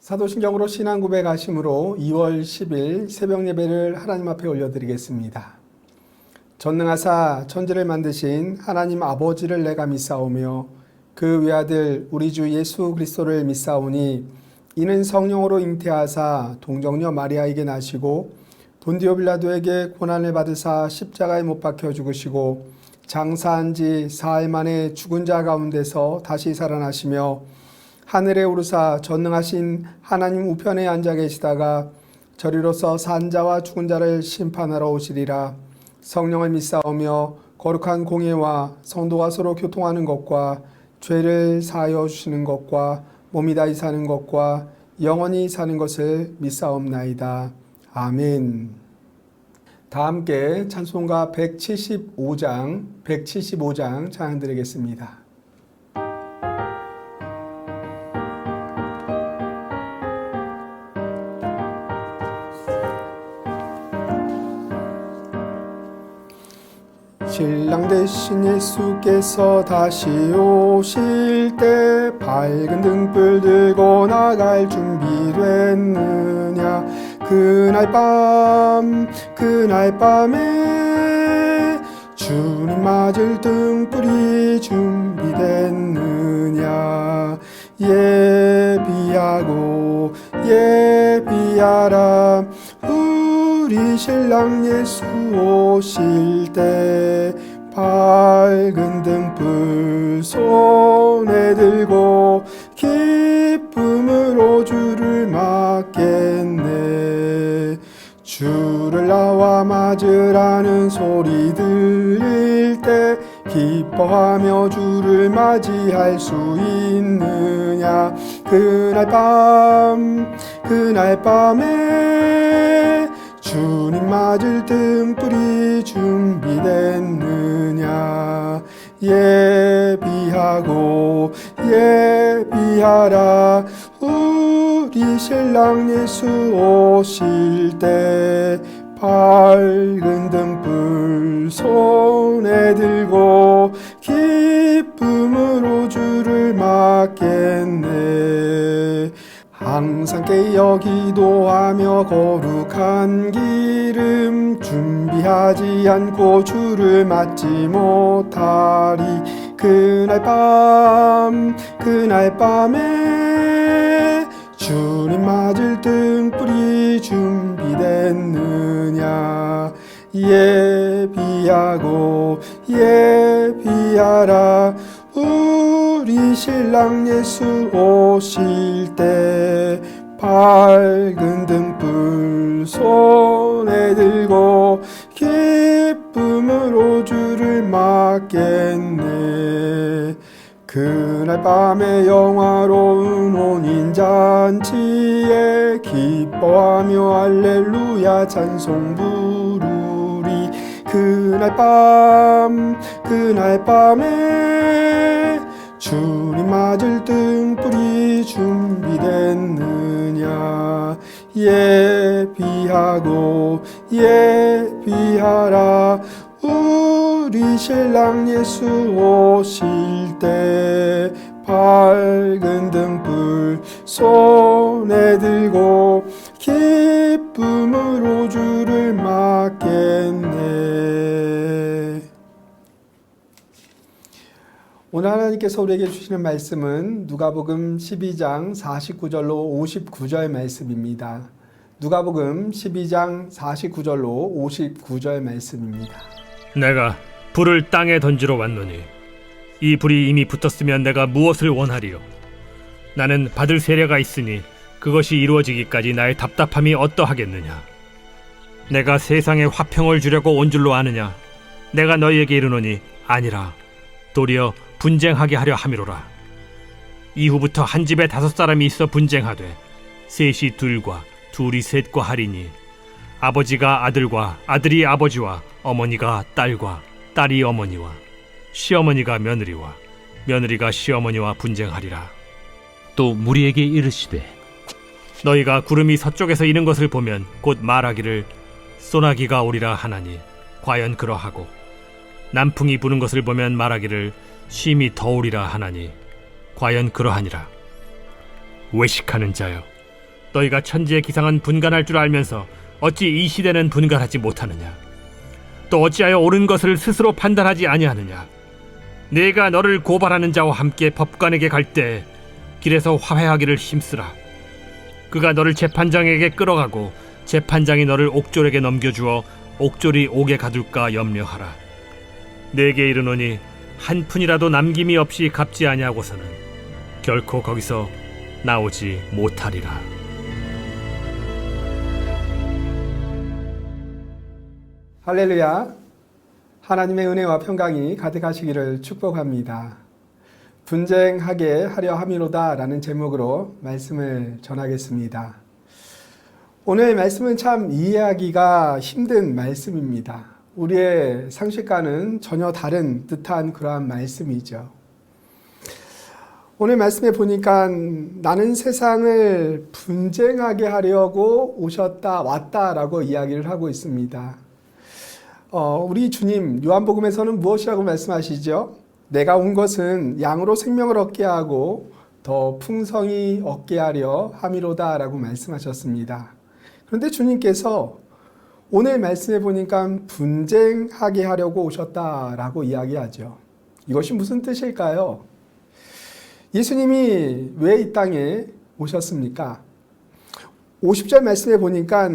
사도신경으로 신앙 고백하심으로 2월 10일 새벽 예배를 하나님 앞에 올려드리겠습니다. 전능하사 천지를 만드신 하나님 아버지를 내가 믿사오며 그 외아들 우리 주 예수 그리스도를 믿사오니 이는 성령으로 잉태하사 동정녀 마리아에게 나시고 본디오 빌라도에게 고난을 받으사 십자가에 못 박혀 죽으시고 장사한 지 사흘 만에 죽은 자 가운데서 다시 살아나시며 하늘에 오르사 전능하신 하나님 우편에 앉아 계시다가 저리로서 산 자와 죽은 자를 심판하러 오시리라. 성령을 믿사오며 거룩한 공예와 성도가 서로 교통하는 것과 죄를 사하여 주시는 것과 몸이 다시 사는 것과 영원히 사는 것을 믿사옵나이다. 아멘. 다 함께 찬송가 175장 찬양 드리겠습니다. 신랑 되신 예수께서 다시 오실 때 밝은 등불 들고 나갈 준비됐느냐. 그날 밤에 주님 맞을 등불이 준비됐느냐. 예비하라 우리 신랑 예수 오실 때 밝은 등불 손에 들고 기쁨으로 주를 맞겠네. 주를 나와 맞으라는 소리 들릴 때 기뻐하며 주를 맞이할 수 있느냐. 그날 밤에 주님 맞을 등불이 준비됐느냐. 예비하라 우리 신랑 예수 오실 때 밝은 등불 손에 들고 기쁨으로 주를 맞겠네. 항상 깨어 기도하며 거룩한 기름 준비하지 않고 주를 맞지 못하리. 그날 밤에 주님 맞을 등불이 준비됐느냐. 예비하라 우리 신랑 예수 오실 때 밝은 등불 손에 들고 기쁨으로 주를 맞겠네. 그날 밤에 영화로운 혼인잔치에 기뻐하며 할렐루야 찬송 부르리. 그날 밤에 주님 맞을 등불이 준비됐느냐. 예비하라 우리 신랑 예수 오실 때 밝은 등불 손에 들고 기쁨으로 주를 맞겠네. 오늘 하나님께서 우리에게 주시는 말씀은 누가복음 12장 49절로 59절 말씀입니다. 누가복음 12장 49절로 59절 말씀입니다. 내가 불을 땅에 던지러 왔노니 이 불이 이미 붙었으면 내가 무엇을 원하리요. 나는 받을 세례가 있으니 그것이 이루어지기까지 나의 답답함이 어떠하겠느냐. 내가 세상에 화평을 주려고 온 줄로 아느냐. 내가 너희에게 이르노니 아니라 도리어 분쟁하게 하려 함이로라. 이후부터 한 집에 5사람이 있어 분쟁하되 셋이 둘과 둘이 셋과 하리니 아버지가 아들과 아들이 아버지와 어머니가 딸과 딸이 어머니와 시어머니가 며느리와 며느리가 시어머니와 분쟁하리라. 또 무리에게 이르시되 너희가 구름이 서쪽에서 이는 것을 보면 곧 말하기를 소나기가 오리라 하나니 과연 그러하고 남풍이 부는 것을 보면 말하기를 쉼이 더우리라 하나니 과연 그러하니라. 외식하는 자여, 너희가 천지의 기상은 분간할 줄 알면서 어찌 이 시대는 분간하지 못하느냐? 또 어찌하여 옳은 것을 스스로 판단하지 아니하느냐? 내가 너를 고발하는 자와 함께 법관에게 갈 때 길에서 화해하기를 힘쓰라. 그가 너를 재판장에게 끌어가고 재판장이 너를 옥졸에게 넘겨주어 옥졸이 옥에 가둘까 염려하라. 내게 이르노니 한 푼이라도 남김이 없이 갚지 아니하고서는 결코 거기서 나오지 못하리라. 할렐루야. 하나님의 은혜와 평강이 가득하시기를 축복합니다. 분쟁하게 하려 함이로다 라는 제목으로 말씀을 전하겠습니다. 오늘 말씀은 참 이해하기가 힘든 말씀입니다. 우리의 상식과는 전혀 다른 듯한 그러한 말씀이죠. 오늘 말씀에 보니까 나는 세상을 분쟁하게 하려고 왔다라고 이야기를 하고 있습니다. 우리 주님 요한복음에서는 무엇이라고 말씀하시죠? 내가 온 것은 양으로 생명을 얻게 하고 더 풍성히 얻게 하려 함이로다 라고 말씀하셨습니다. 그런데 주님께서 오늘 말씀해 보니까 분쟁하게 하려고 오셨다라고 이야기하죠. 이것이 무슨 뜻일까요? 예수님이 왜 이 땅에 오셨습니까? 50절 말씀해 보니까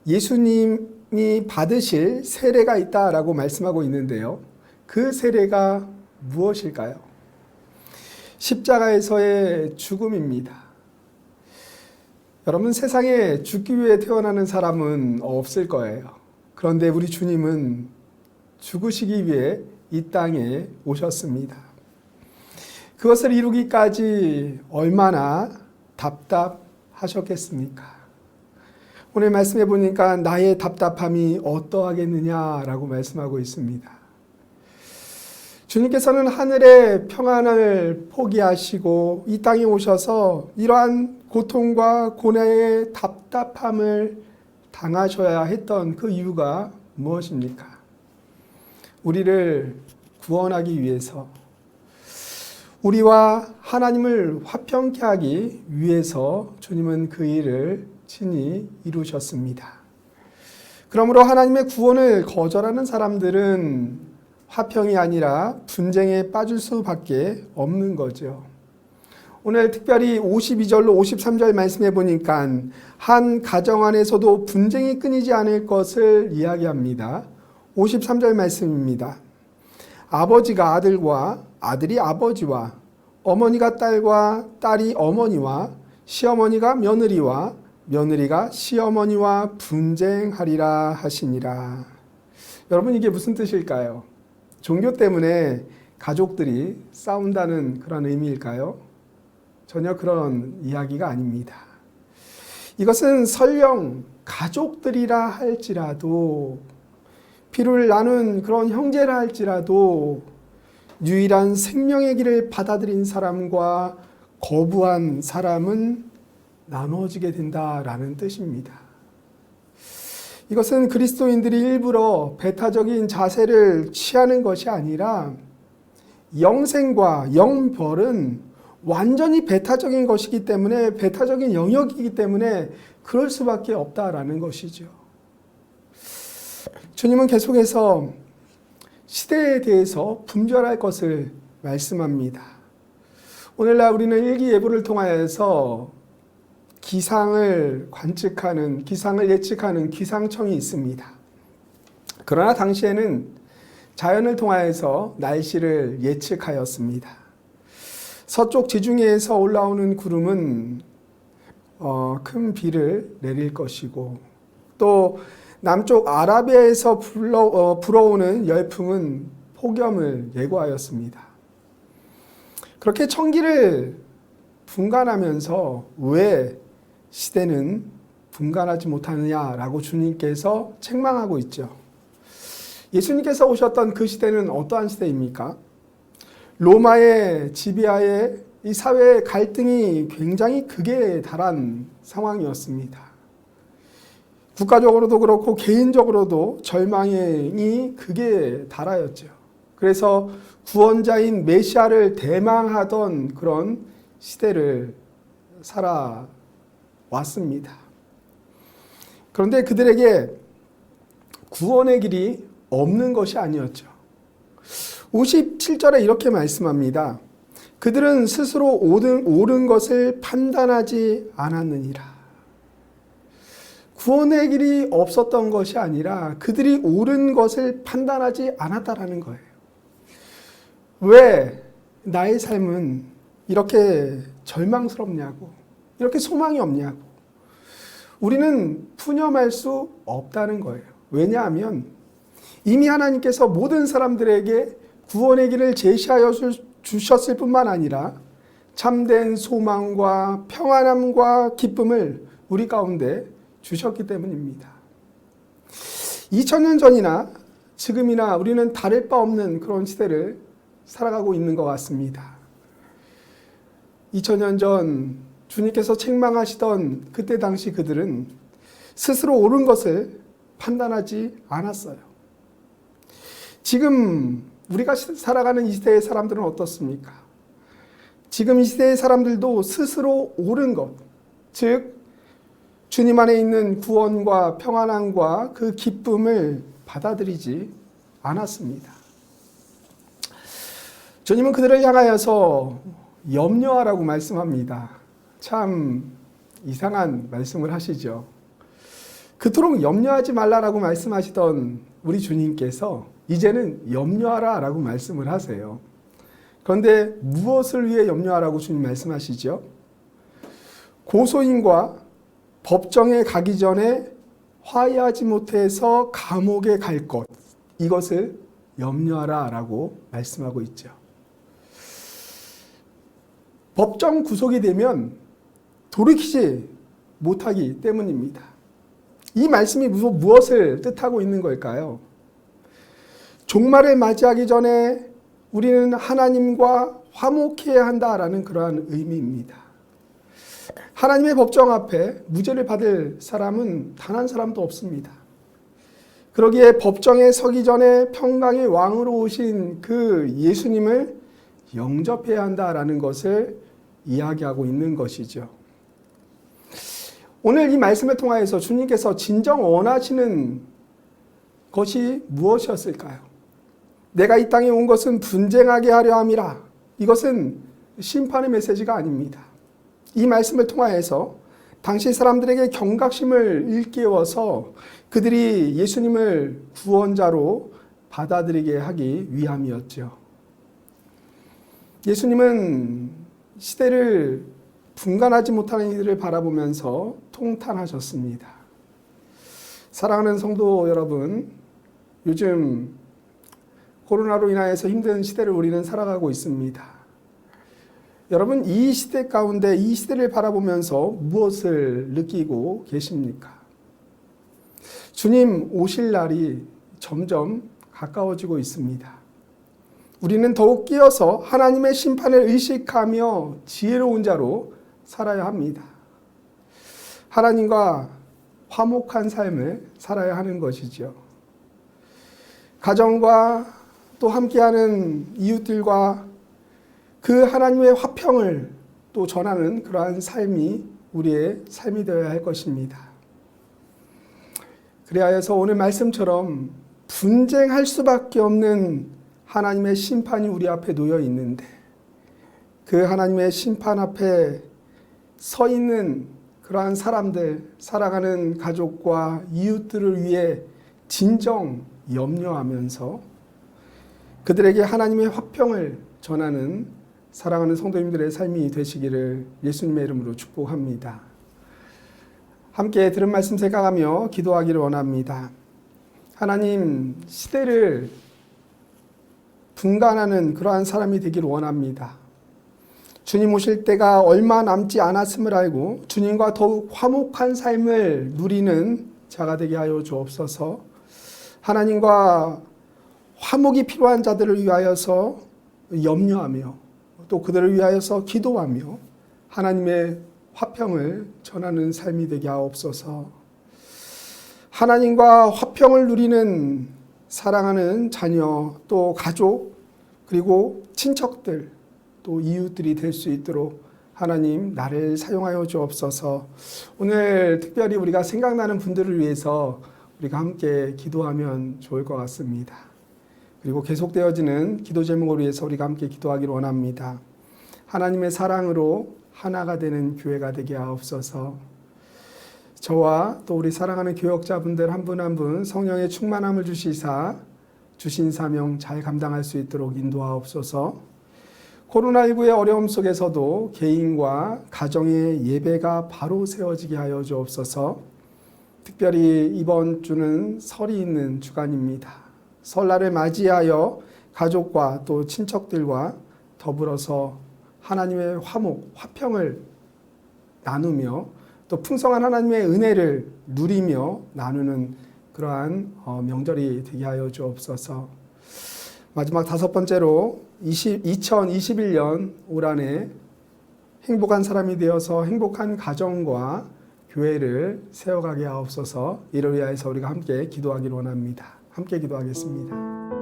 예수님이 받으실 세례가 있다라고 말씀하고 있는데요. 그 세례가 무엇일까요? 십자가에서의 죽음입니다. 여러분, 세상에 죽기 위해 태어나는 사람은 없을 거예요. 그런데 우리 주님은 죽으시기 위해 이 땅에 오셨습니다. 그것을 이루기까지 얼마나 답답하셨겠습니까? 오늘 말씀해 보니까 나의 답답함이 어떠하겠느냐라고 말씀하고 있습니다. 주님께서는 하늘의 평안을 포기하시고 이 땅에 오셔서 이러한 고통과 고뇌의 답답함을 당하셔야 했던 그 이유가 무엇입니까? 우리를 구원하기 위해서, 우리와 하나님을 화평케 하기 위해서 주님은 그 일을 친히 이루셨습니다. 그러므로 하나님의 구원을 거절하는 사람들은 화평이 아니라 분쟁에 빠질 수밖에 없는 거죠. 오늘 특별히 52절로 53절 말씀해 보니까 한 가정 안에서도 분쟁이 끊이지 않을 것을 이야기합니다. 53절 말씀입니다. 아버지가 아들과 아들이 아버지와 어머니가 딸과 딸이 어머니와 시어머니가 며느리와 며느리가 시어머니와 분쟁하리라 하시니라. 여러분, 이게 무슨 뜻일까요? 종교 때문에 가족들이 싸운다는 그런 의미일까요? 전혀 그런 이야기가 아닙니다. 이것은 설령 가족들이라 할지라도, 피를 나눈 그런 형제라 할지라도 유일한 생명의 길을 받아들인 사람과 거부한 사람은 나누어지게 된다라는 뜻입니다. 이것은 그리스도인들이 일부러 배타적인 자세를 취하는 것이 아니라 영생과 영벌은 완전히 배타적인 것이기 때문에, 배타적인 영역이기 때문에 그럴 수밖에 없다라는 것이죠. 주님은 계속해서 시대에 대해서 분별할 것을 말씀합니다. 오늘날 우리는 일기예보를 통하여서 기상을 관측하는, 기상을 예측하는 기상청이 있습니다. 그러나 당시에는 자연을 통하여서 날씨를 예측하였습니다. 서쪽 지중해에서 올라오는 구름은 큰 비를 내릴 것이고, 또 남쪽 아라비아에서 불어오는 열풍은 폭염을 예고하였습니다. 그렇게 천기를 분간하면서 왜 시대는 분간하지 못하느냐라고 주님께서 책망하고 있죠. 예수님께서 오셨던 그 시대는 어떠한 시대입니까? 로마의 지배하에 이 사회의 갈등이 굉장히 극에 달한 상황이었습니다. 국가적으로도 그렇고 개인적으로도 절망이 극에 달하였죠. 그래서 구원자인 메시아를 대망하던 그런 시대를 살아야 왔습니다. 그런데 그들에게 구원의 길이 없는 것이 아니었죠. 57절에 이렇게 말씀합니다. 그들은 스스로 옳은 것을 판단하지 않았느니라. 구원의 길이 없었던 것이 아니라 그들이 옳은 것을 판단하지 않았다라는 거예요. 왜 나의 삶은 이렇게 절망스럽냐고, 이렇게 소망이 없냐고. 우리는 푸념할 수 없다는 거예요. 왜냐하면 이미 하나님께서 모든 사람들에게 구원의 길을 제시하여 주셨을 뿐만 아니라 참된 소망과 평안함과 기쁨을 우리 가운데 주셨기 때문입니다. 2000년 전이나 지금이나 우리는 다를 바 없는 그런 시대를 살아가고 있는 것 같습니다. 2000년 전 주님께서 책망하시던 그때 당시 그들은 스스로 옳은 것을 판단하지 않았어요. 지금 우리가 살아가는 이 시대의 사람들은 어떻습니까? 지금 이 시대의 사람들도 스스로 옳은 것, 즉 주님 안에 있는 구원과 평안함과 그 기쁨을 받아들이지 않았습니다. 주님은 그들을 향하여서 염려하라고 말씀합니다. 참 이상한 말씀을 하시죠. 그토록 염려하지 말라라고 말씀하시던 우리 주님께서 이제는 염려하라라고 말씀을 하세요. 그런데 무엇을 위해 염려하라고 주님 말씀하시죠? 고소인과 법정에 가기 전에 화해하지 못해서 감옥에 갈 것, 이것을 염려하라라고 말씀하고 있죠. 법정 구속이 되면 돌이키지 못하기 때문입니다. 이 말씀이 무엇을 뜻하고 있는 걸까요? 종말을 맞이하기 전에 우리는 하나님과 화목해야 한다라는 그러한 의미입니다. 하나님의 법정 앞에 무죄를 받을 사람은 단 한 사람도 없습니다. 그러기에 법정에 서기 전에 평강의 왕으로 오신 그 예수님을 영접해야 한다라는 것을 이야기하고 있는 것이죠. 오늘 이 말씀을 통하여서 주님께서 진정 원하시는 것이 무엇이었을까요? 내가 이 땅에 온 것은 분쟁하게 하려 함이라. 이것은 심판의 메시지가 아닙니다. 이 말씀을 통하여서 당시 사람들에게 경각심을 일깨워서 그들이 예수님을 구원자로 받아들이게 하기 위함이었죠. 예수님은 시대를 분간하지 못하는 이들을 바라보면서 통탄하셨습니다. 사랑하는 성도 여러분, 요즘 코로나로 인하여서 힘든 시대를 우리는 살아가고 있습니다. 여러분, 이 시대 가운데 이 시대를 바라보면서 무엇을 느끼고 계십니까? 주님 오실 날이 점점 가까워지고 있습니다. 우리는 더욱 끼어서 하나님의 심판을 의식하며 지혜로운 자로 살아야 합니다. 하나님과 화목한 삶을 살아야 하는 것이죠. 가정과 또 함께하는 이웃들과 그 하나님의 화평을 또 전하는 그러한 삶이 우리의 삶이 되어야 할 것입니다. 그리하여서 오늘 말씀처럼 분쟁할 수밖에 없는 하나님의 심판이 우리 앞에 놓여 있는데 그 하나님의 심판 앞에 서 있는 그러한 사람들, 살아가는 가족과 이웃들을 위해 진정 염려하면서 그들에게 하나님의 화평을 전하는 사랑하는 성도님들의 삶이 되시기를 예수님의 이름으로 축복합니다. 함께 들은 말씀 생각하며 기도하기를 원합니다. 하나님, 시대를 분간하는 그러한 사람이 되기를 원합니다. 주님 오실 때가 얼마 남지 않았음을 알고 주님과 더욱 화목한 삶을 누리는 자가 되게 하여 주옵소서. 하나님과 화목이 필요한 자들을 위하여서 염려하며 또 그들을 위하여서 기도하며 하나님의 화평을 전하는 삶이 되게 하옵소서. 하나님과 화평을 누리는 사랑하는 자녀, 또 가족, 그리고 친척들, 또 이웃들이 될 수 있도록 하나님 나를 사용하여 주옵소서. 오늘 특별히 우리가 생각나는 분들을 위해서 우리가 함께 기도하면 좋을 것 같습니다. 그리고 계속되어지는 기도 제목을 위해서 우리가 함께 기도하기를 원합니다. 하나님의 사랑으로 하나가 되는 교회가 되게 하옵소서. 저와 또 우리 사랑하는 교역자분들 한 분 한 분 성령의 충만함을 주시사 주신 사명 잘 감당할 수 있도록 인도하옵소서. 코로나19의 어려움 속에서도 개인과 가정의 예배가 바로 세워지게 하여 주옵소서. 특별히 이번 주는 설이 있는 주간입니다. 설날을 맞이하여 가족과 또 친척들과 더불어서 하나님의 화목, 화평을 나누며 또 풍성한 하나님의 은혜를 누리며 나누는 그러한 명절이 되게 하여 주옵소서. 마지막 5번째로 2021년 올 한해 행복한 사람이 되어서 행복한 가정과 교회를 세워가게 하옵소서. 이를 위하여서 우리가 함께 기도하기를 원합니다. 함께 기도하겠습니다.